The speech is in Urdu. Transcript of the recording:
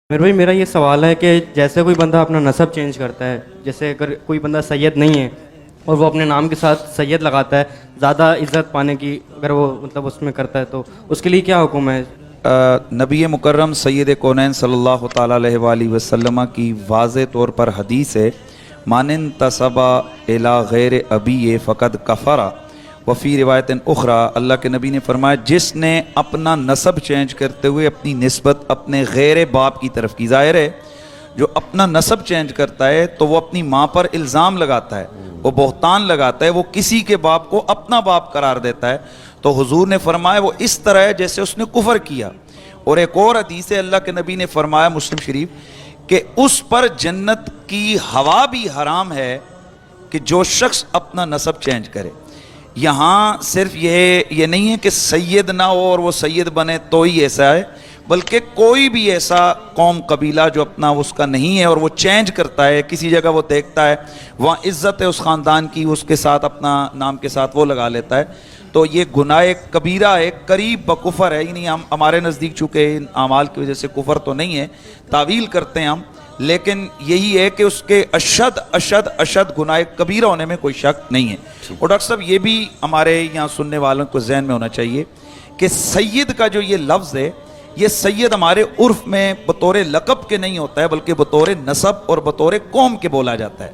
میرے بھائی میرا یہ سوال ہے کہ جیسے کوئی بندہ اپنا نسب چینج کرتا ہے، جیسے اگر کوئی بندہ سید نہیں ہے اور وہ اپنے نام کے ساتھ سید لگاتا ہے زیادہ عزت پانے کی، اگر وہ مطلب اس میں کرتا ہے تو اس کے لیے کیا حکم ہے؟ نبی مکرم سید کونین صلی اللہ تعالیٰ علیہ وآلہ وسلم کی واضح طور پر حدیث ہے، من انتسب الی غیر ابی فقد کفر، وفی روایت اخری اللہ کے نبی نے فرمایا جس نے اپنا نسب چینج کرتے ہوئے اپنی نسبت اپنے غیر باپ کی طرف کی، ظاہر ہے جو اپنا نسب چینج کرتا ہے تو وہ اپنی ماں پر الزام لگاتا ہے، وہ بہتان لگاتا ہے، وہ کسی کے باپ کو اپنا باپ قرار دیتا ہے، تو حضور نے فرمایا وہ اس طرح ہے جیسے اس نے کفر کیا۔ اور ایک اور حدیث ہے اللہ کے نبی نے فرمایا مسلم شریف کہ اس پر جنت کی ہوا بھی حرام ہے کہ جو شخص اپنا نسب چینج کرے۔ یہاں صرف یہ نہیں ہے کہ سید نہ ہو اور وہ سید بنے تو ہی ایسا ہے، بلکہ کوئی بھی ایسا قوم قبیلہ جو اپنا اس کا نہیں ہے اور وہ چینج کرتا ہے، کسی جگہ وہ دیکھتا ہے وہاں عزت ہے اس خاندان کی، اس کے ساتھ اپنا نام کے ساتھ وہ لگا لیتا ہے، تو یہ گناہ کبیرہ ہے، قریب بکفر ہے۔ یعنی ہمارے نزدیک چونکہ ان اعمال کی وجہ سے کفر تو نہیں ہے، تعویل کرتے ہیں ہم، لیکن یہی ہے کہ اس کے اشد گناہ کبیرہ ہونے میں کوئی شک نہیں ہے۔ اور ڈاکٹر صاحب یہ بھی ہمارے یہاں سننے والوں کو ذہن میں ہونا چاہیے کہ سید کا جو یہ لفظ ہے، یہ سید ہمارے عرف میں بطور لقب کے نہیں ہوتا ہے بلکہ بطور نسب اور بطور قوم کے بولا جاتا ہے۔